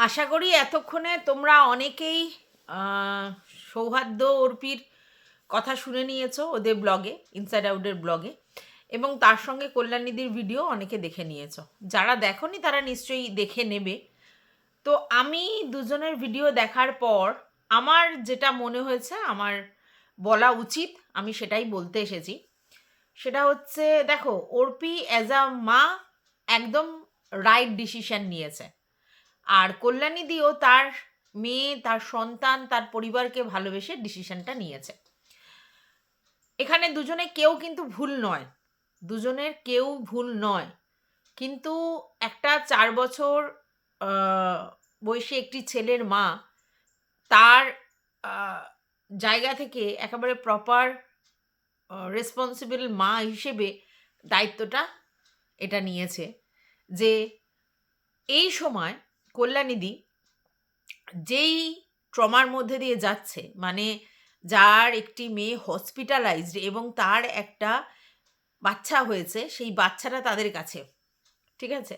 আশা করি এতক্ষণে তোমরা অনেকেই আহ, সৌহার্দ্য অর্পির কথা শুনে নিয়েছো ওদের ব্লগে, ইনসাইড আউটের ব্লগে, এবং তার সঙ্গে কল্যাণীদির ভিডিও অনেকে দেখে নিয়েছো। যারা দেখোনি তারা নিশ্চয়ই দেখে নেবে। তো আমি দুজনের ভিডিও দেখার পর আমার যেটা মনে হয়েছে আমার বলা উচিত, আমি সেটাই বলতে এসেছি। সেটা হচ্ছে, দেখো, অর্পি অ্যাজ আ মা একদম রাইট ডিসিশন নিয়েছে। আর কল্যাণীদিও তার মেয়ে, তার সন্তান, তার পরিবারকে ভালোবেসে ডিসিশনটা নিয়েছে। এখানে দুজনে কেউ কিন্তু ভুল নয়, দুজনের কেউ ভুল নয়। কিন্তু একটা 4 বছর বয়সী একটি ছেলের মা তার আহ, জায়গা থেকে একেবারে প্রপার রেসপন্সিবল মা হিসেবে দায়িত্বটা এটা নিয়েছে যে এই সময় কল্যাণীদি যেই ট্রমার মধ্যে দিয়ে যাচ্ছে, মানে যার একটি মেয়ে হসপিটালাইজড এবং তার একটা বাচ্চা হয়েছে, সেই বাচ্চাটা তাদের কাছে, ঠিক আছে,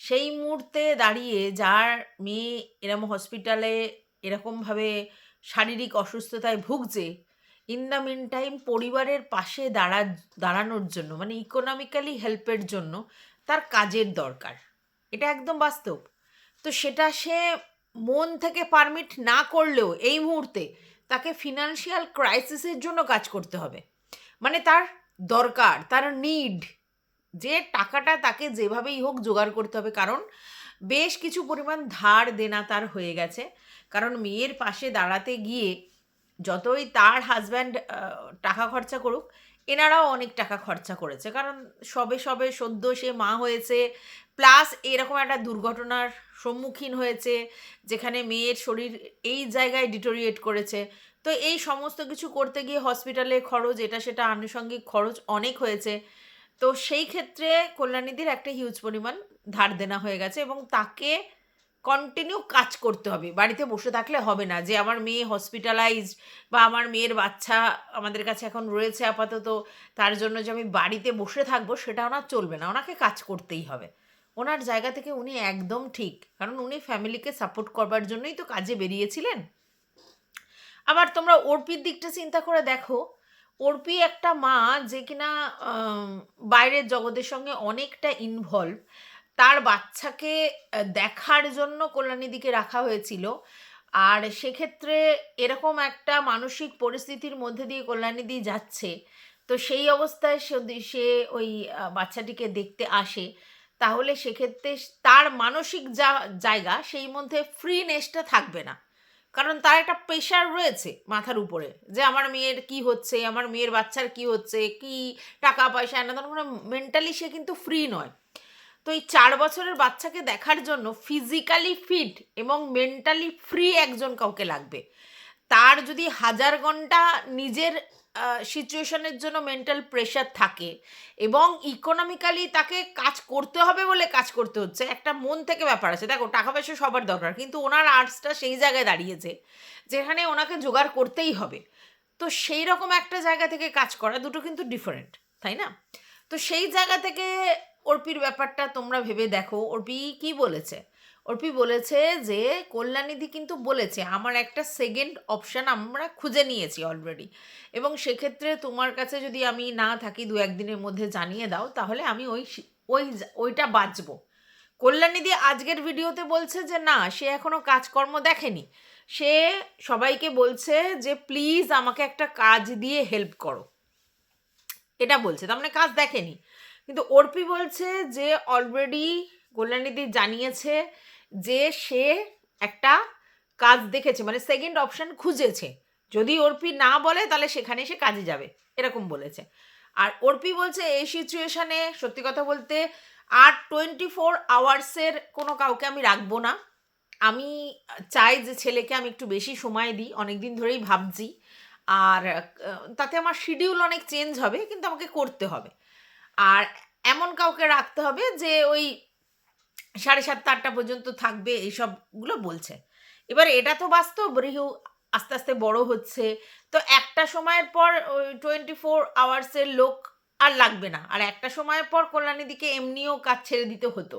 সেই মুহূর্তে দাঁড়িয়ে যার মেয়ে এরকম হসপিটালে এরকমভাবে শারীরিক অসুস্থতায় ভুগছে, ইন দ্য মিন টাইম পরিবারের পাশে দাঁড়ানোর জন্য, মানে ইকোনমিক্যালি হেল্পের জন্য তার কাজের দরকার। এটা একদম বাস্তব। তো সেটা সে মন থেকে পারমিট না করলেও এই মুহূর্তে তাকে ফিনান্সিয়াল ক্রাইসিসের জন্য কাজ করতে হবে। মানে তার দরকার, তার নিড, যে টাকাটা তাকে যেভাবেই হোক জোগাড় করতে হবে, কারণ বেশ কিছু পরিমাণ ধার দেনা তার হয়ে গেছে। কারণ মেয়ের পাশে দাঁড়াতে গিয়ে যতই তার হাজব্যান্ড টাকা খরচা করুক, এনারাও অনেক টাকা খরচা করেছে, কারণ সবে সবে সদ্য সে মা হয়েছে, প্লাস এরকম একটা দুর্ঘটনার সম্মুখীন হয়েছে যেখানে মেয়ের শরীর এই জায়গায় ডিটোরিয়েট করেছে। তো এই সমস্ত কিছু করতে গিয়ে হসপিটালে খরচ, এটা সেটা আনুষঙ্গিক খরচ অনেক হয়েছে। তো সেই ক্ষেত্রে কল্যাণীদির একটা হিউজ পরিমাণ ধার দেনা হয়ে গেছে এবং তাকে কন্টিনিউ কাজ করতে হবে, বাড়িতে বসে থাকলে হবে না। যে আমার মেয়ে হসপিটালাইজড বা আমার মেয়ের বাচ্চা আমাদের কাছে এখন রয়েছে আপাতত, তার জন্য যে আমি বাড়িতে বসে থাকবো সেটা ওনার চলবে না, ওনাকে কাজ করতেই হবে। ওনার জায়গা থেকে উনি একদম ঠিক, কারণ উনি ফ্যামিলিকে সাপোর্ট করবার জন্যই তো কাজে বেরিয়েছিলেন। আবার তোমরা অর্পির দিকটা চিন্তা করে দেখো, অর্পি একটা মা যে কিনা বাইরের জগতের সঙ্গে অনেকটা ইনভলভ। তার বাচ্চাকে দেখার জন্য কল্যাণীদিকে রাখা হয়েছিল। আর সেক্ষেত্রে এরকম একটা মানসিক পরিস্থিতির মধ্যে দিয়ে কল্যাণীদি যাচ্ছে। তো সেই অবস্থায় যদি সে ওই বাচ্চাটিকে দেখতে আসে, তাহলে সেক্ষেত্রে তার মানসিক যা জায়গা, সেই মধ্যে ফ্রিনেসটা থাকবে না। কারণ তার একটা প্রেশার রয়েছে মাথার উপরে যে আমার মেয়ের কি হচ্ছে, আমার মেয়ের বাচ্চার কি হচ্ছে, কি টাকা পয়সা এনে ধরো, মেন্টালি সে কিন্তু ফ্রি নয়। তো এই 4 বছরের বাচ্চাকে দেখার জন্য ফিজিক্যালি ফিট এবং মেন্টালি ফ্রি একজন কাউকে লাগবে। তার যদি 1000 ঘন্টা নিজের সিচুয়েশনের জন্য মেন্টাল প্রেশার থাকে এবং ইকোনমিক্যালি তাকে কাজ করতে হবে বলে কাজ করতে হচ্ছে, একটা মন থেকে ব্যাপার আছে। দেখো, টাকা পয়সা সবার দরকার, কিন্তু ওনার আর্টসটা সেই জায়গায় দাঁড়িয়েছে যেখানে ওনাকে জোগাড় করতেই হবে। তো সেই রকম একটা জায়গা থেকে কাজ করা, দুটো কিন্তু ডিফারেন্ট, তাই না? তো সেই জায়গা থেকে অর্পির ব্যাপারটা তোমরা ভেবে দেখো। অর্পি কি বলেছে? অর্পি বলেছে যে কল্যাণীদি কিন্তু বলেছে আমার একটা সেকেন্ড অপশান আমরা খুঁজে নিয়েছি অলরেডি, এবং সেক্ষেত্রে তোমার কাছে যদি আমি না থাকি 2-1 দিনের মধ্যে জানিয়ে দাও, তাহলে আমি ওইটা বাঁচবো। কল্যাণীদি আজকের ভিডিওতে বলছে যে না, সে এখনো কাজকর্ম দেখেনি। সে সবাইকে বলছে যে প্লিজ আমাকে একটা কাজ দিয়ে হেল্প করো, এটা বলছে, তার মানে কাজ দেখেনি। কিন্তু অর্পি বলছে যে অলরেডি কল্যাণীদি জানিয়েছে যে সে একটা কাজ দেখেছে, মানে সেকেন্ড অপশন খুঁজেছে। যদি অর্পি না বলে তাহলে সেখানে সে কাজে যাবে, এরকম বলেছে। আর অর্পি বলছে এই সিচুয়েশানে সত্যি কথা বলতে আর 24 আওয়ার্সের কোনো কাউকে আমি রাখবো না। আমি চাই যে ছেলেকে আমি একটু বেশি সময় দিই, অনেক দিন ধরেই ভাবছি। আর তাতে আমার শিডিউল অনেক চেঞ্জ হবে, কিন্তু আমাকে করতে হবে। আর এমন কাউকে রাখতে হবে যে ওই 7:30-8টা পর্যন্ত থাকবে, এইসবগুলো বলছে। এবার এটা তো বাস্তব, রিহু আস্তে আস্তে বড় হচ্ছে। তো একটা সময়ের পর ওই 24 আওয়ার্সের লোক আর লাগবে না। আর একটা সময়ের পর কল্যাণীদিকে এমনিও কাজ ছেড়ে দিতে হতো।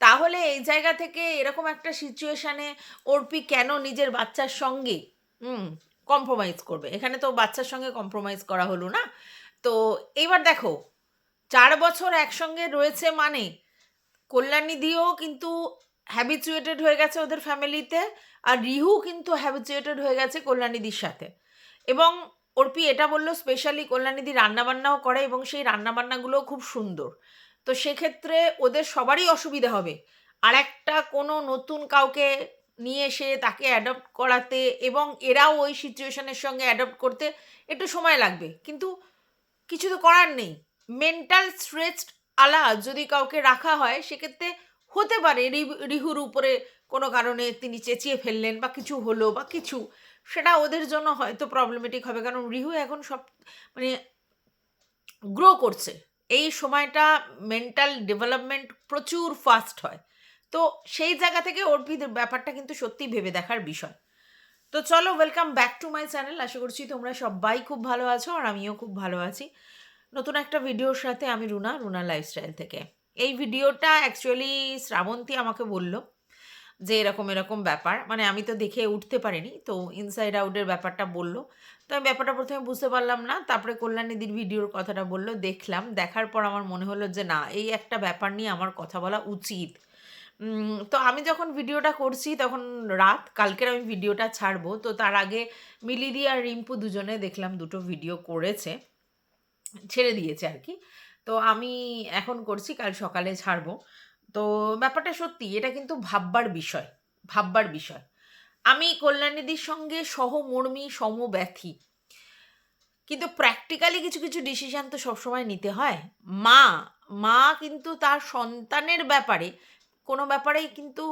তাহলে এই জায়গা থেকে এরকম একটা সিচুয়েশানে অর্পি কেন নিজের বাচ্চার সঙ্গে কম্প্রোমাইজ করবে? এখানে তো বাচ্চার সঙ্গে কম্প্রোমাইজ করা হলো না। তো এইবার দেখো, 4 বছর একসঙ্গে রয়েছে মানে কল্যাণীদিও কিন্তু হ্যাবিচুয়েটেড হয়ে গেছে ওদের ফ্যামিলিতে, আর রিহু কিন্তু হ্যাবিচুয়েটেড হয়ে গেছে কল্যাণীদির সাথে। এবং অর্পি এটা বললো স্পেশালি কল্যাণীদি রান্নাবান্নাও করে এবং সেই রান্নাবান্নাগুলোও খুব সুন্দর। তো সেক্ষেত্রে ওদের সবারই অসুবিধা হবে আর একটা কোনো নতুন কাউকে নিয়ে এসে তাকে অ্যাডপ্ট করাতে, এবং এরাও ওই সিচুয়েশনের সঙ্গে অ্যাডপ্ট করতে একটু সময় লাগবে। কিন্তু কিছু তো করার নেই। মেন্টাল স্ট্রেসড আলা যদি কাউকে রাখা হয় সেক্ষেত্রে হতে পারে রিহুর উপরে কোনো কারণে তিনি চেঁচিয়ে ফেললেন বা কিছু হলো বা কিছু, সেটা ওদের জন্য হয়তো প্রবলেমেটিক হবে, কারণ রিহু এখন সব মানে গ্রো করছে। এই সময়টা মেন্টাল ডেভেলপমেন্ট প্রচুর ফাস্ট হয়। তো সেই জায়গা থেকে অর্পিদের ব্যাপারটা কিন্তু সত্যি ভেবে দেখার বিষয়। তো চলো, welcome back to my channel. আশা করছি তোমরা সবাই খুব ভালো আছো আর আমিও খুব ভালো আছি। নতুন একটা ভিডিওর সাথে আমি রুনা লাইফস্টাইল থেকে। এই ভিডিওটা অ্যাকচুয়ালি শ্রাবন্তী আমাকে বলল যে এরকম এরকম ব্যাপার, মানে আমি তো দেখে উঠতে পারিনি, তো ইনসাইড আউটের ব্যাপারটা বললো। তো আমি ব্যাপারটা প্রথমে বুঝতে পারলাম না, তারপরে কল্যাণীদির ভিডিওর কথাটা বললো, দেখলাম, দেখার পর আমার মনে হলো যে না, এই একটা ব্যাপার নিয়ে আমার কথা বলা উচিত। তো আমি যখন ভিডিওটা করছি তখন রাত, কালকের আমি ভিডিওটা ছাড়বো, তো তার আগে মিলিদি আর রিম্পু দুজনে দেখলাম দুটো ভিডিও করেছে, ছেড়ে দিয়েছে আর কি। তো আমি এখন করছি, কাল সকালে ছাড়বো। তো ব্যাপারটা সত্যি, এটা কিন্তু ভাববার বিষয়। আমি কল্যাণীদির সঙ্গে সহমর্মী, সমব্যথী, কিন্তু প্র্যাকটিক্যালি কিছু কিছু ডিসিশান তো সবসময় নিতে হয়। মা মা কিন্তু তার সন্তানের ব্যাপারে কোনো ব্যাপারেই কিন্তু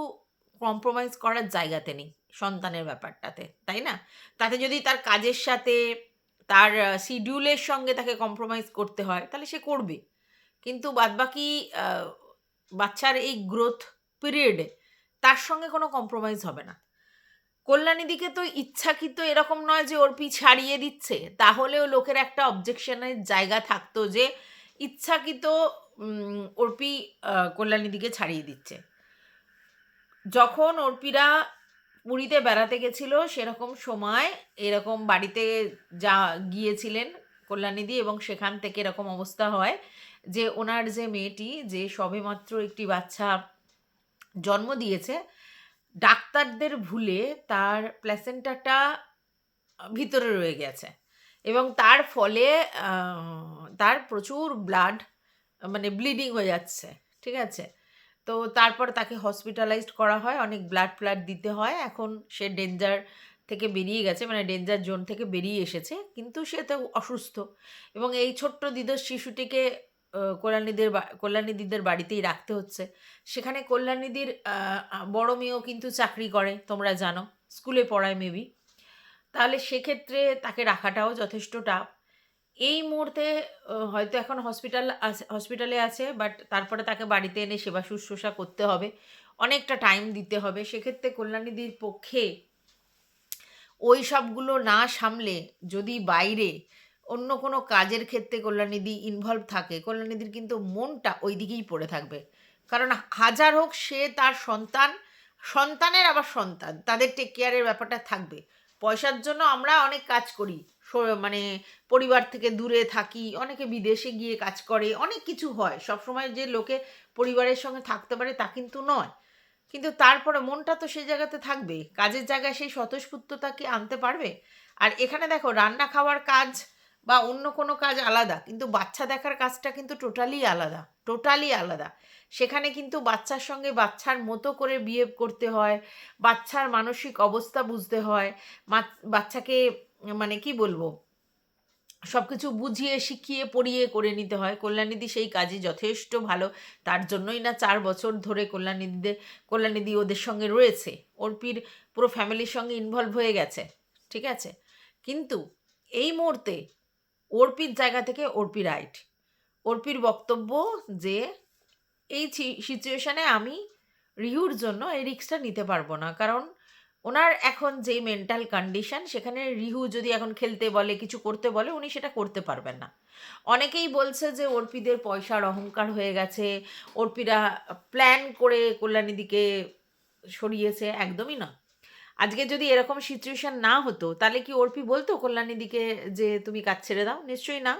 কম্প্রোমাইজ করার জায়গাতে নেই সন্তানের ব্যাপারটাতে, তাই না? তাতে যদি তার কাজের সাথে তার শিডিউলের সঙ্গে তাকে কম্প্রোমাইজ করতে হয় তাহলে সে করবে, কিন্তু বাদবাকি বাচ্চার এই গ্রোথ পিরিয়ডে তার সঙ্গে কোনো কম্প্রোমাইজ হবে না। কল্যাণীদিকে তো ইচ্ছাকৃত এরকম নয় যে অর্পি ছাড়িয়ে দিচ্ছে, তাহলেও লোকের একটা অবজেকশনের জায়গা থাকতো যে ইচ্ছাকৃত অর্পি কল্যাণীদিকে ছাড়িয়ে দিচ্ছে। যখন অর্পিরা পুরীতে বেড়াতে গেছিল সেরকম সময় এরকম বাড়িতে যা গিয়েছিলেন কল্যাণীদি, এবং সেখান থেকে এরকম অবস্থা হয় যে ওনার যে মেয়েটি, যে সবেমাত্র একটি বাচ্চা জন্ম দিয়েছে, ডাক্তারদের ভুলে তার প্ল্যাসেন্টাটা ভিতরে রয়ে গেছে এবং তার ফলে তার প্রচুর ব্লাড, মানে ব্লিডিং হয়ে যাচ্ছে, ঠিক আছে? তো তারপর তাকে হসপিটালাইজড করা হয়, অনেক ব্লাড দিতে হয়। এখন সে ডেঞ্জার থেকে বেরিয়ে গেছে, মানে ডেঞ্জার জোন থেকে বেরিয়ে এসেছে, কিন্তু সে তো অসুস্থ। এবং এই ছোট্ট দিদর শিশুটিকে কল্যাণীদিদের বাড়িতেই রাখতে হচ্ছে। সেখানে কল্যাণীদির বড় মেয়েও কিন্তু চাকরি করে, তোমরা জানো, স্কুলে পড়ায় মেবি। তাহলে সেক্ষেত্রে তাকে রাখাটাও যথেষ্ট টাফ। এই মুহূর্তে হয়তো এখন হসপিটালে আছে, বাট তারপরে তাকে বাড়িতে এনে সেবা শুশ্রূষা করতে হবে, অনেকটা টাইম দিতে হবে। সেক্ষেত্রে কল্যাণীদির পক্ষে ওই সবগুলো না সামলে যদি বাইরে অন্য কোনো কাজের ক্ষেত্রে কল্যাণীদি ইনভলভ থাকে, কল্যাণীদির কিন্তু মনটা ওই দিকেই পড়ে থাকবে। কারণ হাজার হোক সে তার সন্তানের আবার সন্তান, তাদের টেক কেয়ারের ব্যাপারটা থাকবে। পয়সার জন্য আমরা অনেক কাজ করি, মানে পরিবার থেকে দূরে থাকি, অনেকে বিদেশে গিয়ে কাজ করে, অনেক কিছু হয়, সবসময় যে লোকে পরিবারের সঙ্গে থাকতে পারে তা কিন্তু নয়। কিন্তু তারপরে মনটা তো সেই জায়গাতে থাকবে, কাজের জায়গায় সেই স্বতঃস্ফূর্ততা কি আনতে পারবে? আর এখানে দেখো, রান্না খাওয়ার কাজ বা অন্য কোনো কাজ আলাদা, কিন্তু বাচ্চা দেখার কাজটা কিন্তু টোটালি আলাদা। সেখানে কিন্তু বাচ্চার সঙ্গে বাচ্চার মতো করে বিহেভ করতে হয়, বাচ্চার মানসিক অবস্থা বুঝতে হয়, বাচ্চাকে মানে কি বলবো, সব কিছু বুঝিয়ে শিখিয়ে পড়িয়ে করে নিতে হয়। কল্যাণীদি সেই কাজে যথেষ্ট ভালো, তার জন্যই না 4 বছর ধরে কল্যাণীদি ওদের সঙ্গে রয়েছে, অর্পির পুরো ফ্যামিলির সঙ্গে ইনভলভ হয়ে গেছে, ঠিক আছে? কিন্তু এই মুহূর্তে অর্পির জায়গা থেকে অর্পি রাইট। অর্পির বক্তব্য যে এই সিচুয়েশানে আমি রিহুর জন্য এই রিস্কটা নিতে পারবো না, কারণ ওনার এখন যে মেন্টাল কন্ডিশন, সেখানে রিহু যদি এখন খেলতে বলে, কিছু করতে বলে, উনি সেটা করতে পারবেন না। অনেকেই বলছে যে অর্পিদের পয়সার অহংকার হয়ে গেছে, অর্পিরা প্ল্যান করে কল্যাণীদিকে সরিয়েছে, একদমই না। আজকে যদি এরকম সিচুয়েশন না হতো, তাহলে কি অর্পি বলতো কল্যাণীদিকে যে তুমি কাজ ছেড়ে দাও? নিশ্চয়ই না।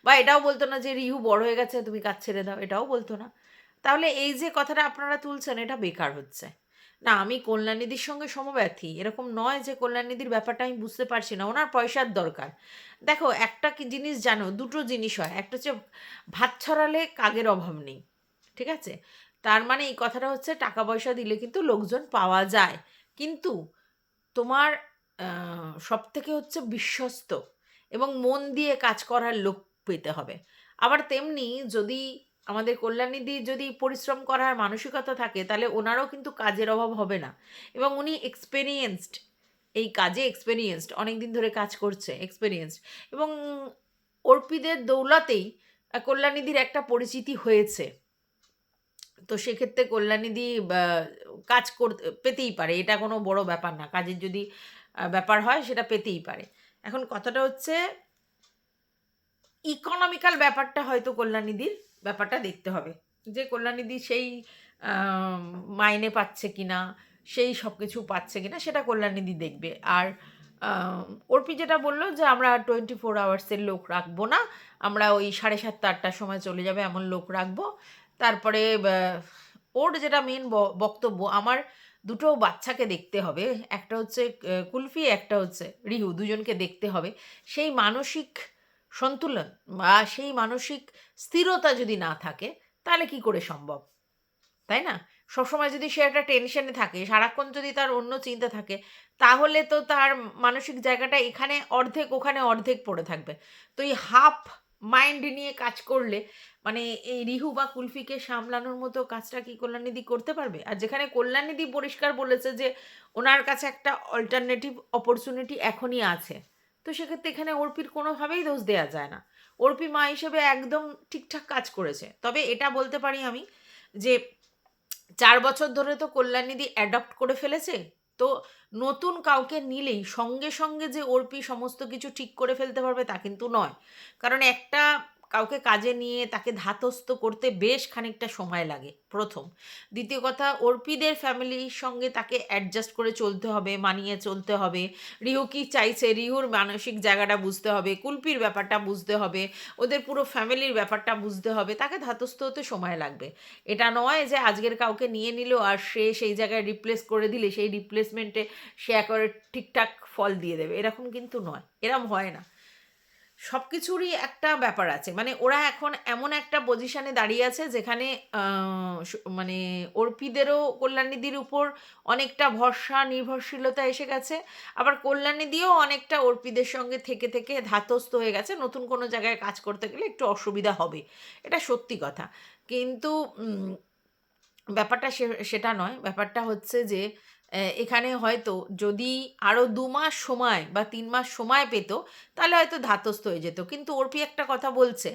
বা এটাও বলতো না যে রিহু বড় হয়ে গেছে, তুমি কাজ ছেড়ে দাও, এটাও বলতো না। তাহলে এই যে কথাটা আপনারা তুলছেন, এটা বেকার হচ্ছে। না, আমি কল্যাণীদির সঙ্গে সমব্যথী, এরকম নয় যে কল্যাণীদির ব্যাপারটা আমি বুঝতে পারছি না, ওনার পয়সার দরকার। দেখো, একটা কি জিনিস জানো, দুটো জিনিস হয়, একটা হচ্ছে ভাত ছড়ালে কাকের অভাব নেই, ঠিক আছে? তার মানে এই কথাটা হচ্ছে টাকা পয়সা দিলে কিন্তু লোকজন পাওয়া যায়, কিন্তু তোমার সবথেকে হচ্ছে বিশ্বস্ত এবং মন দিয়ে কাজ করার লোক পেতে হবে। আবার তেমনি যদি আমাদের কল্যাণীদি যদি পরিশ্রম করার মানসিকতা থাকে, তাহলে ওনারও কিন্তু কাজের অভাব হবে না। এবং উনি এক্সপেরিয়েন্সড, এই কাজে এক্সপেরিয়েন্সড, অনেক দিন ধরে কাজ করছে, এক্সপেরিয়েন্সড। এবং অর্পিদের দৌলতেই কল্যাণীদির একটা পরিচিতি হয়েছে। তো সেক্ষেত্রে কল্যাণীদি কাজ করতে পেতেই পারে, এটা কোনো বড় ব্যাপার না। কাজের যদি ব্যাপার হয়, সেটা পেতেই পারে। এখন কথাটা হচ্ছে ইকোনমিক্যাল ব্যাপারটা হয়তো কল্যাণীদির ব্যাপারটা দেখতে হবে, যে কল্যাণীদি সেই মাইনে পাচ্ছে কিনা, সেই সব কিছু পাচ্ছে কিনা, সেটা কল্যাণীদি দেখবে। আর অর্পি যেটা বললো যে আমরা 24 আওয়ার্সের লোক রাখবো না, আমরা ওই 7:30-8টার সময় চলে যাবে এমন লোক রাখবো। তারপরে ওর যেটা মেন বক্তব্য, আমার দুটো বাচ্চাকে দেখতে হবে, একটা হচ্ছে কুলফি, একটা হচ্ছে রিহু, দুজনকে দেখতে হবে। সেই মানসিক সন্তুলন বা সেই মানসিক স্থিরতা যদি না থাকে, তাহলে কি করে সম্ভব, তাই না? সবসময় যদি সে একটা টেনশনে থাকে, সারাক্ষণ যদি তার অন্য চিন্তা থাকে, তাহলে তো তার মানসিক জায়গাটা এখানে অর্ধেক, ওখানে অর্ধেক পড়ে থাকবে। তো এই হাফ মাইন্ড নিয়ে কাজ করলে, মানে এই রিহু বা কুলফিকে সামলানোর মতো কাজটা কি কল্যাণীদি করতে পারবে? আর যেখানে কল্যাণীদি পরিষ্কার বলেছে যে ওনার কাছে একটা অল্টারনেটিভ অপরচুনিটি এখনই আছে, তো সেক্ষেত্রে এখানে অর্পির কোনোভাবেই দোষ দেওয়া যায় না। অর্পি মা হিসেবে একদম ঠিকঠাক কাজ করেছে। তবে এটা বলতে পারি আমি যে 4 বছর ধরে তো কল্যাণীদি অ্যাডপ্ট করে ফেলেছে। তো নতুন কাউকে নিলেই সঙ্গে সঙ্গে যে অর্পি সমস্ত কিছু ঠিক করে ফেলতে পারবে, তা কিন্তু নয়। কারণ একটা কাউকে কাজে নিয়ে তাকে ধাতস্থ করতে বেশ খানিকটা সময় লাগে, প্রথম। দ্বিতীয় কথা, অর্পিদের ফ্যামিলির সঙ্গে তাকে অ্যাডজাস্ট করে চলতে হবে, মানিয়ে চলতে হবে। রিহু কী চাইছে, রিহুর মানসিক জায়গাটা বুঝতে হবে, কুলপির ব্যাপারটা বুঝতে হবে, ওদের পুরো ফ্যামিলির ব্যাপারটা বুঝতে হবে, তাকে ধাতস্থ হতে সময় লাগবে। এটা নয় যে আজকের কাউকে নিয়ে নিল আর সে সেই জায়গায় রিপ্লেস করে দিলে সেই রিপ্লেসমেন্টে সে একেবারে ঠিকঠাক ফল দিয়ে দেবে, এরকম কিন্তু নয়, এরম হয় না। সব কিছুরই একটা ব্যাপার আছে, মানে ওরা এখন এমন একটা পজিশানে দাঁড়িয়ে আছে যেখানে মানে অর্পিদেরও কল্যাণীদির উপর অনেকটা ভরসা নির্ভরশীলতা এসে গেছে। আবার কল্যাণীদিও অনেকটা অর্পিদের সঙ্গে থেকে থেকে ধাতস্থ হয়ে গেছে, নতুন কোনো জায়গায় কাজ করতে গেলে একটু অসুবিধা হবে, এটা সত্যি কথা। কিন্তু ব্যাপারটা সেটা নয়। ব্যাপারটা হচ্ছে যে এখানে হয়তো যদি আরও 2 মাস সময় বা 3 মাস সময় পেত, তাহলে হয়তো ধাতস্থ হয়ে যেত। কিন্তু অর্পি একটা কথা বলছে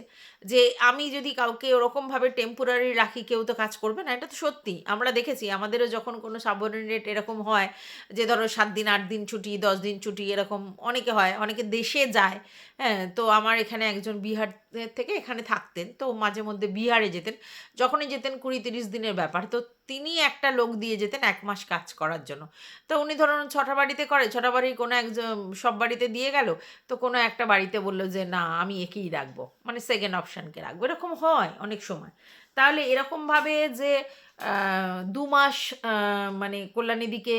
যে আমি যদি কাউকে ওরকমভাবে টেম্পোরারি রাখি, কেউ তো কাজ করবে না। এটা তো সত্যি, আমরা দেখেছি আমাদেরও যখন কোনো সাবঅর্ডিনেট এরকম হয় যে ধরো 7 দিন 8 দিন ছুটি, 10 দিন ছুটি, এরকম অনেকে হয়, অনেকে দেশে যায়। হ্যাঁ, তো আমার এখানে একজন বিহার থেকে এখানে থাকতেন, তো মাঝে মধ্যে বিহারে যেতেন। যখনই যেতেন 20-30 দিনের ব্যাপার, তো তিনি একটা লোক দিয়ে যেতেন 1 মাস কাজ করার জন্য। তো উনি ধরুন 6টা বাড়িতে করে, 6টা বাড়ির কোনো একজন সব বাড়িতে দিয়ে গেল, তো কোনো একটা বাড়িতে বলল যে না আমি একেই রাখবো, মানে সেকেন্ড অপশানকে রাখবো, এরকম হয় অনেক সময়। তাহলে এরকমভাবে যে 2 মাস মানে কল্যাণীদিকে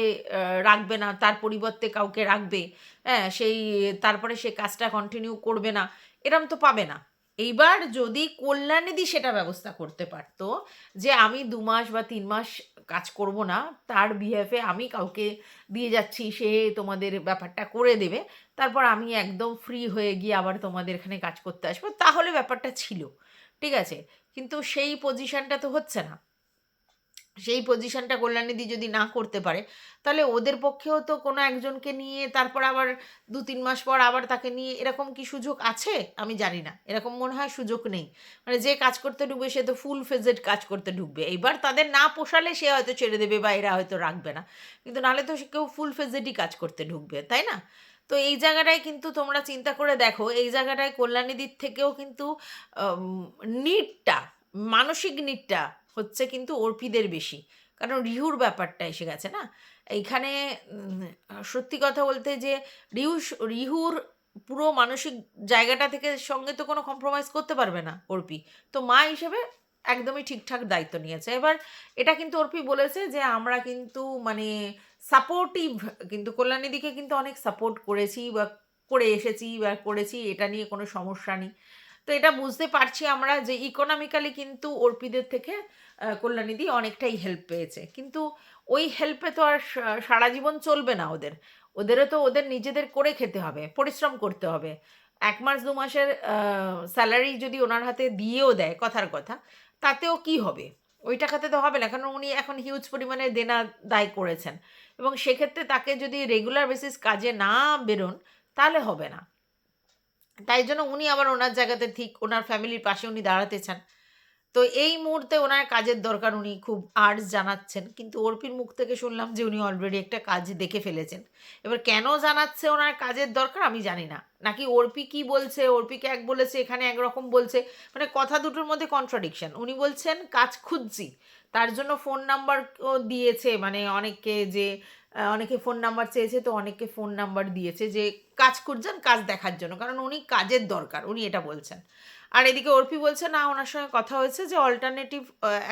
রাখবে না, তার পরিবর্তে কাউকে রাখবে, হ্যাঁ, সেই তারপরে সে কাজটা কন্টিনিউ করবে না, এরম তো পাবে না। এইবার যদি কল্যাণীদি সেটা ব্যবস্থা করতে পারতো যে আমি 2 মাস বা 3 মাস কাজ করব না, তার বিহেফে আমি কাউকে দিয়ে যাচ্ছি, সে তোমাদের ব্যাপারটা করে দেবে, তারপর আমি একদম ফ্রি হয়ে গিয়ে আবার তোমাদের এখানে কাজ করতে আসবো, তাহলে ব্যাপারটা ছিল ঠিক আছে। কিন্তু সেই পজিশনটা তো হচ্ছে না। সেই পজিশনটা কল্যাণীদি যদি না করতে পারে, তাহলে ওদের পক্ষেও তো কোনো একজনকে নিয়ে তারপর আবার 2-3 মাস পর আবার তাকে নিয়ে এরকম কি সুযোগ আছে? আমি জানি না, এরকম মনে হয় সুযোগ নেই। মানে যে কাজ করতে ঢুকবে সে তো ফুল ফেজেড কাজ করতে ঢুকবে, এইবার তাদের না পোষালে সে হয়তো ছেড়ে দেবে বা এরা হয়তো রাখবে না, কিন্তু নাহলে তো সে কেউ ফুল ফেজেডই কাজ করতে ঢুকবে, তাই না? তো এই জায়গাটায় কিন্তু তোমরা চিন্তা করে দেখো, এই জায়গাটায় কল্যাণীদির থেকেও কিন্তু নিডটা, মানসিক নিডটা হচ্ছে কিন্তু অর্পিদের বেশি। কারণ রিহুর ব্যাপারটা এসে গেছে না এইখানে। সত্যি কথা বলতে যে রিহুর পুরো মানসিক জায়গাটা থেকে সঙ্গে তো কোনো কম্প্রোমাইজ করতে পারবে না অর্পি। তো মা হিসেবে একদমই ঠিকঠাক দায়িত্ব নিয়েছে। এবার এটা কিন্তু অর্পি বলেছে যে আমরা কিন্তু মানে সাপোর্টিভ, কিন্তু কল্যাণীদিকে কিন্তু অনেক সাপোর্ট করেছি বা করে এসেছি বা করেছি, এটা নিয়ে কোনো সমস্যা নেই। তো এটা বুঝতে পারছি আমরা যে ইকোনমিক্যালি কিন্তু অর্পিদের থেকে কল্যাণীদি অনেকটাই হেল্প পেয়েছে, কিন্তু ওই হেল্পে তো আর সারা জীবন চলবে না ওদের। ওদেরও তো ওদের নিজেদের করে খেতে হবে, পরিশ্রম করতে হবে। 1 মাস 2 মাসের স্যালারি যদি ওনার হাতে দিয়েও দেয় কথার কথা, তাতেও কি হবে? ওই টাকাতে তো হবে না, কারণ উনি এখন হিউজ পরিমাণে দেনা দায় করেছেন, এবং সেক্ষেত্রে তাকে যদি রেগুলার বেসিস কাজে না বেরোন তাহলে হবে না। তাই জন্য উনি আবার ওনার জায়গাতে ঠিক ওনার ফ্যামিলির পাশে উনি দাঁড়াতে চান। তো এই মুহূর্তে ওনার কাজের দরকার, উনি খুব আর্জ জানাচ্ছেন, কিন্তু অর্পির মুখ থেকে শুনলাম যে উনি অলরেডি একটা কাজ দেখে ফেলেছেন। এবার কেন জানাচ্ছে ওনার কাজের দরকার আমি জানি না, নাকি অর্পি কি বলছে, অর্পিকে এক বলেছে এখানে একরকম বলছে, মানে কথা দুটোর মধ্যে কন্ট্রাডিকশন। উনি বলছেন কাজ খুঁজছি, তার জন্য ফোন নাম্বারও দিয়েছে, মানে অনেককে যে অনেকে ফোন নাম্বার চেয়েছে, তো অনেককে ফোন নাম্বার দিয়েছে যে কাজ খুঁজছেন, কাজ দেখার জন্য, কারণ উনি কাজের দরকার উনি এটা বলছেন। আর এদিকে অর্পি বলছে না ওনার সঙ্গে কথা হয়েছে যে অল্টারনেটিভ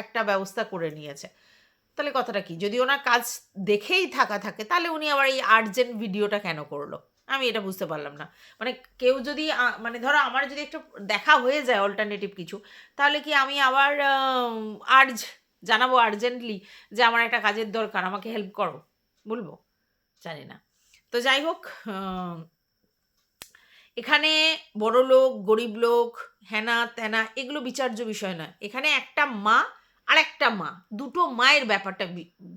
একটা ব্যবস্থা করে নিয়েছে। তাহলে কথাটা কি, যদি ওনার কাজ দেখেই থাকে তাহলে উনি আবার এই আর্জেন্ট ভিডিওটা কেন করলো? আমি এটা বুঝতে পারলাম না। মানে কেউ যদি মানে ধরো আমার যদি একটা দেখা হয়ে যায় অল্টারনেটিভ কিছু, তাহলে কি আমি আবার আর্জ জানাবো আর্জেন্টলি যে আমার একটা কাজের দরকার, আমাকে হেল্প করো, বলবো? জানি না। তো যাই হোক, এখানে বড় লোক গরিব লোক হেনা তেনা এগুলো বিচার্য বিষয় নয়। এখানে একটা মা আর একটা মা, দুটো মায়ের ব্যাপারটা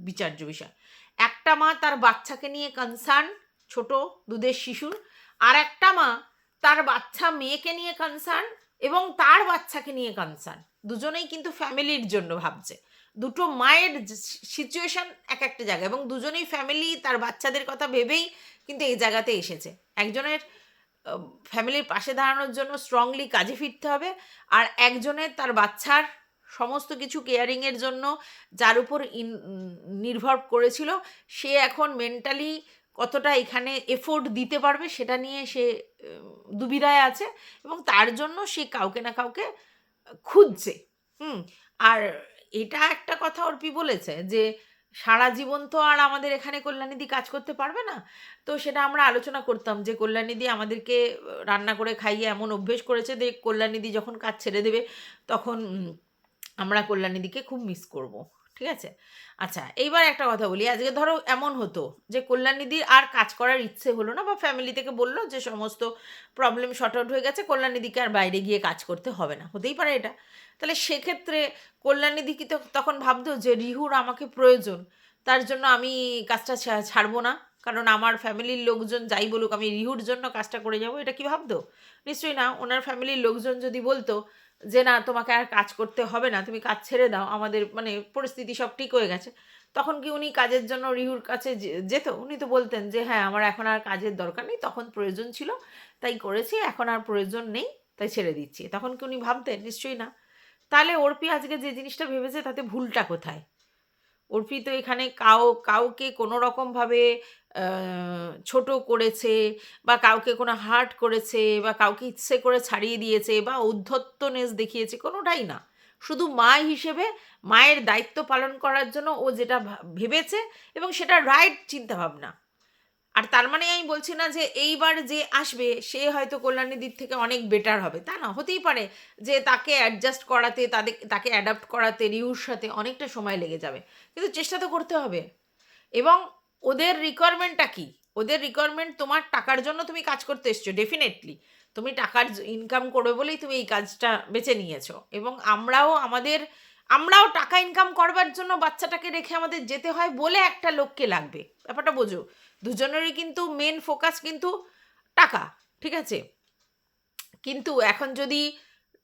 বিচার্য বিষয়। একটা মা তার বাচ্চাকে নিয়ে কনসার্ন, ছোট দুধের শিশুর, আর একটা মা তার বাচ্চা মেয়েকে নিয়ে কনসার্ন এবং তার বাচ্চাকে নিয়ে কনসার্ন। দুজনেই কিন্তু ফ্যামিলির জন্য ভাবছে। দুটো মায়ের সিচুয়েশন এক একটা জায়গায়, এবং দুজনেই ফ্যামিলি তার বাচ্চাদের কথা ভেবেই কিন্তু এই জায়গাতে এসেছে। একজনের ফ্যামিলির পাশে দাঁড়ানোর জন্য স্ট্রংলি কাজে ফিরতে হবে, আর একজনের তার বাচ্চার সমস্ত কিছু কেয়ারিংয়ের জন্য যার উপর নির্ভর করেছিল, সে এখন মেন্টালি কতটা এখানে এফোর্ট দিতে পারবে সেটা নিয়ে সে দুবিধায় আছে, এবং তার জন্য সে কাউকে না কাউকে খুঁজছে। হুম। আর এটা একটা কথা অর্পি বলেছে যে সারা জীবন তো আর আমাদের এখানে কল্যাণীদি কাজ করতে পারবে না। তো সেটা আমরা আলোচনা করতাম যে কল্যাণীদি আমাদেরকে রান্না করে খাইয়ে এমন অভ্যেস করেছে যে কল্যাণীদি যখন কাজ ছেড়ে দেবে তখন আমরা কল্যাণীদিকে খুব মিস করব। ঠিক আছে? আচ্ছা, এইবার একটা কথা বলি, আজকে ধরো এমন হতো যে কল্যাণীদির আর কাজ করার ইচ্ছে হলো না, বা ফ্যামিলি থেকে বললো যে সমস্ত প্রবলেম শর্ট আউট হয়ে গেছে, কল্যাণীদিকে আর বাইরে গিয়ে কাজ করতে হবে না, হতেই পারে এটা। তাহলে সেক্ষেত্রে কল্যাণীদি কি তখন ভাবতো যে রিহুর আমাকে প্রয়োজন, তার জন্য আমি কাজটা ছাড়বো না, কারণ আমার ফ্যামিলির লোকজন যাই বলুক আমি রিহুর জন্য কাজটা করে যাব, এটা কি ভাবতো? নিশ্চয়ই না। ওনার ফ্যামিলির লোকজন যদি বলতো যে না তোমাকে আর কাজ করতে হবে না, তুমি কাজ ছেড়ে দাও, আমাদের মানে পরিস্থিতি সব ঠিক হয়ে গেছে, তখন কি উনি কাজের জন্য রিহুর কাছে যেত? উনি তো বলতেন যে হ্যাঁ আমার এখন আর কাজের দরকার নেই, তখন প্রয়োজন ছিল তাই করেছি, এখন আর প্রয়োজন নেই তাই ছেড়ে দিচ্ছি, তখন কি উনি ভাবতেন? নিশ্চয়ই না। তাহলে অর্পি আজকে যে জিনিসটা ভেবেছে তাতে ভুলটা কোথায়? অর্পি তো এখানে কাউকে কোনো রকমভাবে ছোট করেছে, বা কাউকে কোনো হার্ট করেছে, বা কাউকে ইচ্ছে করে ছাড়িয়ে দিয়েছে, বা ঔদ্ধত্যনেস দেখিয়েছে, কোনোটাই না। শুধু মা হিসেবে মায়ের দায়িত্ব পালন করার জন্য ও যেটা ভেবেছে, এবং সেটা রাইট চিন্তাভাবনা। আর তার মানে আমি বলছি না যে এইবার যে আসবে সে হয়তো কল্যাণীদির থেকে অনেক বেটার হবে, তা না, হতেই পারে যে তাকে অ্যাডজাস্ট করাতে, তাকে অ্যাডাপ্ট করাতে রিউর সাথে অনেকটা সময় লেগে যাবে, কিন্তু চেষ্টা তো করতে হবে। এবং ওদের রিকোয়ারমেন্টটা কি? ওদের রিকোয়ারমেন্ট তোমার টাকার জন্য তুমি কাজ করতে এসছো, ডেফিনেটলি তুমি টাকার ইনকাম করবে বলেই তুমি এই কাজটা বেছে নিয়েছো, এবং আমরাও আমরাও টাকা ইনকাম করবার জন্য বাচ্চাটাকে রেখে আমাদের যেতে হয় বলে একটা লোককে লাগবে, ব্যাপারটা বোঝো। দুজনেরই কিন্তু মেন ফোকাস কিন্তু টাকা, ঠিক আছে? কিন্তু এখন যদি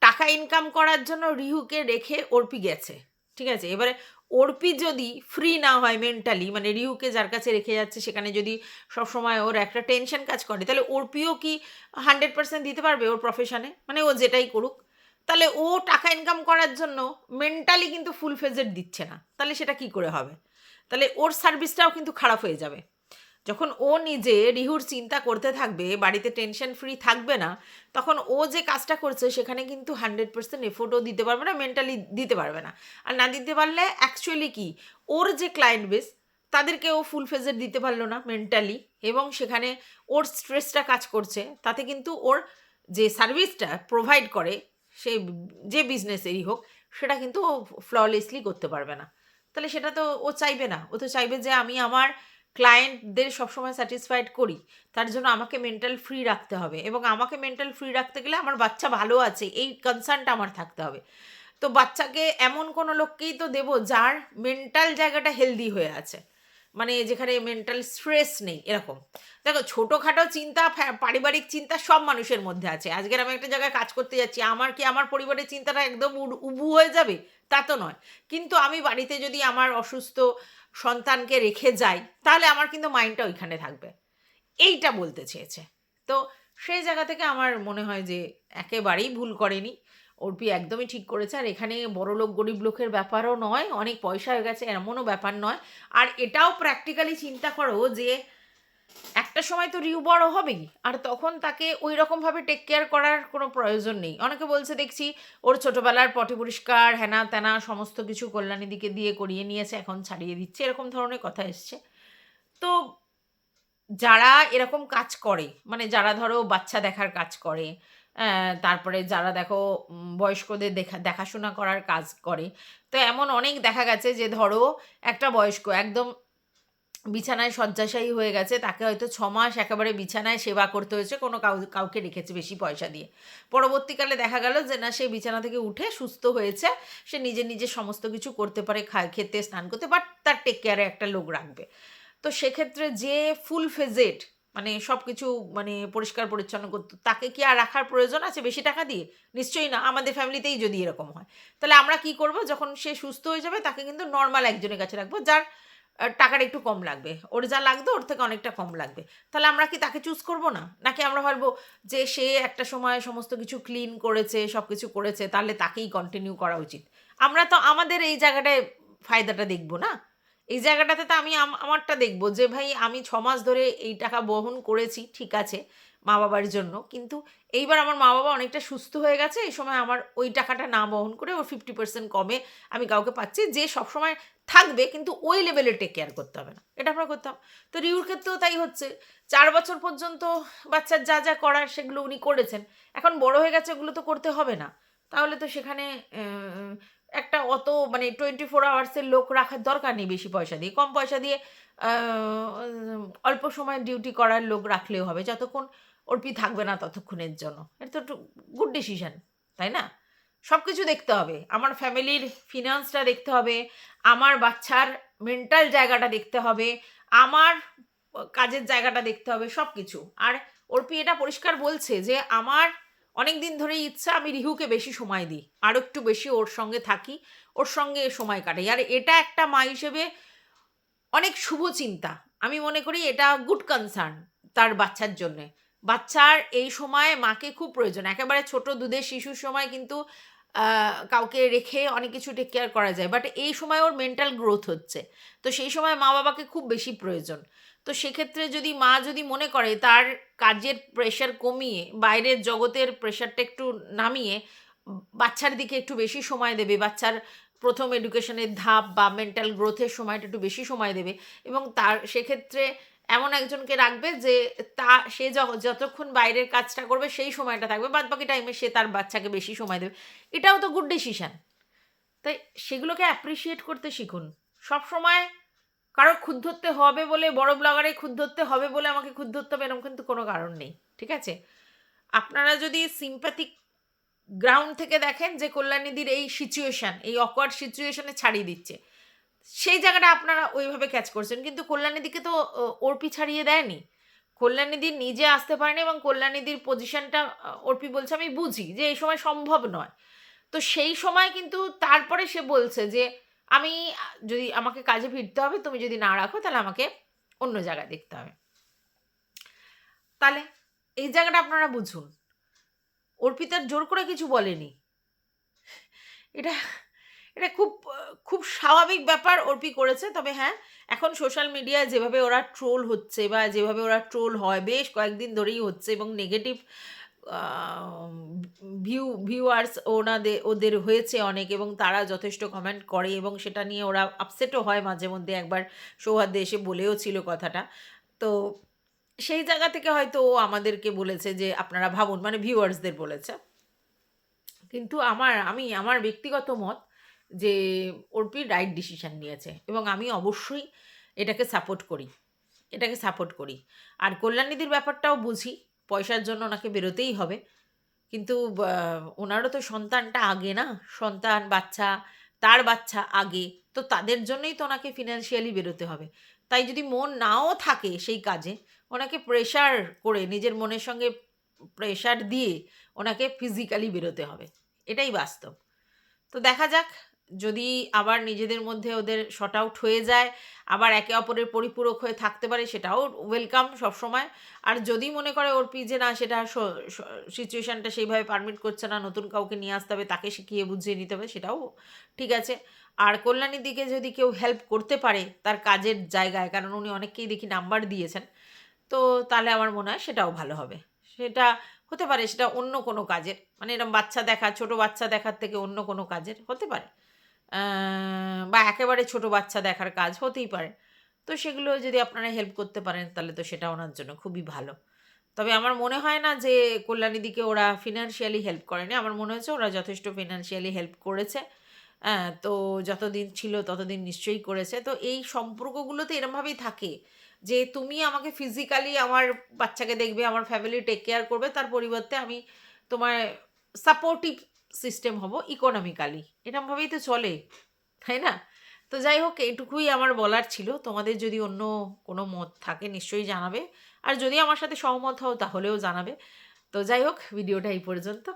টাকা ইনকাম করার জন্য রিহুকে রেখে অর্পি গেছে, ঠিক আছে, এবারে অর্পি যদি ফ্রি না হয় মেন্টালি, মানে রিহুকে যার কাছে রেখে যাচ্ছে সেখানে যদি সবসময় ওর একটা টেনশন কাজ করে, তাহলে অর্পিও কি 100% দিতে পারবে ওর প্রফেশনে? মানে ও যেটাই করুক, তাহলে ও টাকা ইনকাম করার জন্য মেন্টালি কিন্তু ফুল ফেজেড দিচ্ছে না, তাহলে সেটা কি করে হবে? তাহলে ওর সার্ভিসটাও কিন্তু খারাপ হয়ে যাবে। যখন ও নিজে রিহুর চিন্তা করতে থাকবে, বাড়িতে টেনশন ফ্রি থাকবে না, তখন ও যে কাজটা করছে সেখানে কিন্তু 100% এফোর্টও দিতে পারবে না, মেন্টালি দিতে পারবে না। আর না দিতে পারলে অ্যাকচুয়ালি কি, ওর যে ক্লায়েন্ট বেস তাদেরকে ও ফুল ফেজের দিতে পারলো না মেন্টালি, এবং সেখানে ওর স্ট্রেসটা কাজ করছে, তাতে কিন্তু ওর যে সার্ভিসটা প্রোভাইড করে সে যে বিজনেসেরই হোক, সেটা কিন্তু ও ফ্ললেসলি করতে পারবে না। তাহলে সেটা তো ও চাইবে না। ও তো চাইবে যে আমি আমার ক্লায়েন্টদের সবসময় স্যাটিসফাইড করি, তার জন্য আমাকে মেন্টাল ফ্রি রাখতে হবে, এবং আমাকে মেন্টাল ফ্রি রাখতে গেলে আমার বাচ্চা ভালো আছে এই কনসার্নটা আমার থাকতে হবে। তো বাচ্চাকে এমন কোনো লোককেই তো দেবো যার মেন্টাল জায়গাটা হেলদি হয়ে আছে, মানে যেখানে মেন্টাল স্ট্রেস নেই এরকম। দেখো, ছোটোখাটো চিন্তা, পারিবারিক চিন্তা সব মানুষের মধ্যে আছে। আজকের আমি একটা জায়গায় কাজ করতে যাচ্ছি, আমার কি আমার পরিবারের চিন্তাটা একদম উবু হয়ে যাবে? তা তো নয়। কিন্তু আমি বাড়িতে যদি আমার অসুস্থ সন্তানকে রেখে যাই, তাহলে আমার কিন্তু মাইন্ডটা ওইখানে থাকবে, এইটা বলতে চেয়েছে। তো সেই জায়গা থেকে আমার মনে হয় যে একেবারেই ভুল করেনি অর্পি, একদমই ঠিক করেছে। আর এখানে বড়লোক গরিব লোকের ব্যাপারও নয়, অনেক পয়সা হয়ে গেছে এমনও ব্যাপার নয়। আর এটাও প্র্যাকটিক্যালি চিন্তা করো যে একটা সময় তো রিউ বড় হবেই, আর তখন তাকে ওই রকমভাবে টেক কেয়ার করার কোনো প্রয়োজন নেই। অনেকে বলছে দেখছি ওর ছোটোবেলার পটি পরিষ্কার হ্যানা ত্যানা সমস্ত কিছু কল্যাণীদিকে দিয়ে করিয়ে নিয়েছে, এখন ছাড়িয়ে দিচ্ছে, এরকম ধরনের কথা এসছে। তো যারা এরকম কাজ করে, মানে যারা ধরো বাচ্চা দেখার কাজ করে, তারপরে যারা দেখো বয়স্কদের দেখাশোনা করার কাজ করে, তো এমন অনেক দেখা গেছে যে ধরো একটা বয়স্ক একদম বিছানায় শয্যাশায়ী হয়ে গেছে, তাকে হয়তো 6 মাস একেবারে বিছানায় সেবা করতে হয়েছে, কোনো কাউকে রেখেছে বেশি পয়সা দিয়ে। পরবর্তীকালে দেখা গেল যে না, সে বিছানা থেকে উঠে সুস্থ হয়েছে, সে নিজে নিজে সমস্ত কিছু করতে পারে, খেতে, স্নান করতে, বাট তার টেক কেয়ারে একটা লোক রাখবে। তো সেক্ষেত্রে যে ফুল ফেজেড, মানে সব কিছু মানে পরিষ্কার পরিচ্ছন্ন করতো, তাকে কি আর রাখার প্রয়োজন আছে বেশি টাকা দিয়ে? নিশ্চয়ই না। আমাদের ফ্যামিলিতেই যদি এরকম হয়, তাহলে আমরা কি করব? যখন সে সুস্থ হয়ে যাবে তাকে কিন্তু নর্মাল একজনের কাছে রাখবো, যার টাকাটা একটু কম লাগবে, ওর যা লাগতো ওর থেকে অনেকটা কম লাগবে। তাহলে আমরা কি তাকে চুজ করব না? নাকি আমরা ভাববো যে সে একটা সময় সমস্ত কিছু ক্লিন করেছে, সব কিছু করেছে, তাহলে তাকেই কন্টিনিউ করা উচিত? আমরা তো আমাদের এই জায়গাটায় ফায়দাটা দেখবো না। এই জায়গাটাতে তো আমি আমারটা দেখবো যে ভাই আমি 6 মাস ধরে এই টাকা বহন করেছি, ঠিক আছে, মা বাবার জন্য, কিন্তু এইবার আমার মা বাবা অনেকটা সুস্থ হয়ে গেছে, এই সময় আমার ওই টাকাটা না বহন করে ওর 50% কমে আমি কাউকে পাচ্ছি যে সবসময় থাকবে, কিন্তু ওই লেভেলে টেক কেয়ার করতে হবে না, এটা আমরা করতাম। তো রিউর ক্ষেত্রেও তাই হচ্ছে। 4 বছর পর্যন্ত বাচ্চার যা যা করার সেগুলো উনি করেছেন, এখন বড় হয়ে গেছে, ওগুলো তো করতে হবে না। তাহলে তো সেখানে একটা অত মানে 24 আওয়ার্সের লোক রাখার দরকার নেই বেশি পয়সা দিয়ে, কম পয়সা দিয়ে অল্প সময় ডিউটি করার লোক রাখলেও হবে, যতক্ষণ অর্পি থাকবে না ততক্ষণের জন্য। এটা তো একটু গুড ডিসিশন, তাই না? সব কিছু দেখতে হবে, আমার ফ্যামিলির ফিনান্সটা দেখতে হবে, আমার বাচ্চার মেন্টাল জায়গাটা দেখতে হবে, আমার কাজের জায়গাটা দেখতে হবে, সব কিছু। আর অর্পি এটা পরিষ্কার বলছে যে আমার অনেক দিন ধরেই ইচ্ছা আমি রিহুকে বেশি সময় দিই, আরও একটু বেশি ওর সঙ্গে থাকি, ওর সঙ্গে সময় কাটাই। আর এটা একটা মা হিসেবে অনেক শুভ চিন্তা। আমি মনে করি এটা গুড কনসার্ন তার বাচ্চার জন্যে। বাচ্চার এই সময়ে মাকে খুব প্রয়োজন। একেবারে ছোট দুধের শিশুর সময় কিন্তু কাউকে রেখে অনেক কিছু টেক কেয়ার করা যায়, বাট এই সময় ওর মেন্টাল গ্রোথ হচ্ছে, তো সেই সময় মা বাবাকে খুব বেশি প্রয়োজন। তো সেক্ষেত্রে যদি মা যদি মনে করে তার কাজের প্রেশার কমিয়ে, বাইরের জগতের প্রেশারটা একটু নামিয়ে বাচ্চার দিকে একটু বেশি সময় দেবে, বাচ্চার প্রথম এডুকেশনের ধাপ বা মেন্টাল গ্রোথের সময়টা একটু বেশি সময় দেবে, এবং তার সেক্ষেত্রে এমন একজনকে রাখবে যে সে যতক্ষণ বাইরের কাজটা করবে সেই সময়টা থাকবে, বাদ বাকি টাইমে সে তার বাচ্চাকে বেশি সময় দেবে, এটাও তো গুড ডিসিশন। তাই সেগুলোকে অ্যাপ্রিসিয়েট করতে শিখুন। সব সময় কারো খুঁত ধরতে হবে বলে, বড় ব্লগারে খুঁত ধরতে হবে বলে আমাকে খুঁত ধরতে হবে এরকম কিন্তু কোনো কারণ নেই, ঠিক আছে? আপনারা যদি সিম্প্যাথিক গ্রাউন্ড থেকে দেখেন যে কল্যাণীদির এই সিচুয়েশান, এই অকওয়ার্ড সিচুয়েশানে ছাড়িয়ে দিচ্ছে, সেই জায়গাটা আপনারা ওইভাবে ক্যাচ করছেন। কিন্তু কল্যাণীদিকে তো অর্পি ছাড়িয়ে দেয়নি। কল্যাণীদি নিজে আসতে পারেনি এবং কল্যাণীদির পজিশনটা অর্পি বলছে আমি বুঝি যে এই সময় সম্ভব নয়। তো সেই সময় কিন্তু তারপরে সে বলছে যে আমি যদি আমাকে কাজে ফিরতে হবে, তুমি যদি না রাখো তাহলে আমাকে অন্য জায়গায় দেখতে হবে। তাহলে এই জায়গাটা আপনারা বুঝুন, অর্পিতার জোর করে কিছু বলেনি। এটা এটা খুব খুব স্বাভাবিক ব্যাপার অর্পি করেছে। তবে হ্যাঁ, এখন সোশ্যাল মিডিয়ায় যেভাবে ওরা ট্রোল হচ্ছে বা যেভাবে ওরা ট্রোল হয় বেশ কয়েকদিন ধরেই হচ্ছে, এবং নেগেটিভ ভিউয়ার্স ওদের হয়েছে অনেক, এবং তারা যথেষ্ট কমেন্ট করে এবং সেটা নিয়ে ওরা আপসেটও হয় মাঝে মধ্যে। একবার সৌহার্দ্য এসে বলেও ছিল কথাটা। তো সেই জায়গা থেকে হয়তো ও আমাদেরকে বলেছে যে আপনারা ভাবুন, মানে ভিউয়ার্সদের বলেছে। কিন্তু আমার ব্যক্তিগত মত যে অর্পি রাইট ডিসিশন নিয়েছে, এবং আমি অবশ্যই এটাকে সাপোর্ট করি, এটাকে সাপোর্ট করি। আর কল্যাণীদির ব্যাপারটাও বুঝি, পয়সার জন্য ওনাকে বেরোতেই হবে। কিন্তু ওনারও তো সন্তানটা আগে না, সন্তান বাচ্চা, তার বাচ্চা আগে, তো তাদের জন্যই তো ওনাকে ফিনান্সিয়ালি বেরোতে হবে। তাই যদি মন নাও থাকে সেই কাজে, ওনাকে প্রেশার করে, নিজের মনের সঙ্গে প্রেশার দিয়ে ওনাকে ফিজিক্যালি বেরোতে হবে, এটাই বাস্তব। তো দেখা যাক, যদি আবার নিজেদের মধ্যে ওদের শর্ট আউট হয়ে যায়, আবার একে অপরের পরিপূরক হয়ে থাকতে পারে, সেটাও ওয়েলকাম সবসময়। আর যদি মনে করে অর্পি যে না, সেটা সিচুয়েশানটা সেইভাবে পারমিট করছে না, নতুন কাউকে নিয়ে আসতে হবে, তাকে শিখিয়ে বুঝিয়ে নিতে হবে, সেটাও ঠিক আছে। আর কল্যাণীর দিকে যদি কেউ হেল্প করতে পারে তার কাজের জায়গায়, কারণ উনি অনেককেই দেখি নাম্বার দিয়েছেন, তো তাহলে আমার মনে হয় সেটাও ভালো হবে। সেটা হতে পারে সেটা অন্য কোনো কাজের, মানে এরকম বাচ্চা দেখা, ছোট বাচ্চা দেখার থেকে অন্য কোনো কাজের হতে পারে, বা একেবারে ছোট বাচ্চা দেখার কাজ হতেই পারে। তো সেগুলো যদি আপনারা হেল্প করতে পারেন তাহলে তো সেটা ওনার জন্য খুবই ভালো। তবে আমার মনে হয় না যে কল্যাণীদিকে ওরা ফিনান্সিয়ালি হেল্প করেনি। আমার মনে হয়েছে ওরা যথেষ্ট ফিনান্সিয়ালি হেল্প করেছে। তো যতদিন ছিল ততদিন নিশ্চয়ই করেছে। তো এই সম্পর্কগুলো তো এরমভাবেই থাকে যে তুমি আমাকে ফিজিক্যালি আমার বাচ্চাকে দেখবে, আমার ফ্যামিলি টেক কেয়ার করবে, তার পরিবর্তে আমি তোমার সাপোর্টিভ সিস্টেম হব ইকোনমিক্যালি। এরমভাবেই তো চলে, তাই না? তো যাই হোক, এইটুকুই আমার বলার ছিল। তোমাদের যদি অন্য কোনো মত থাকে নিশ্চয়ই জানাবে। আর যদি আমার সাথে সহমত হও তাহলেও জানাবে। তো যাই হোক, ভিডিওটা এই পর্যন্ত।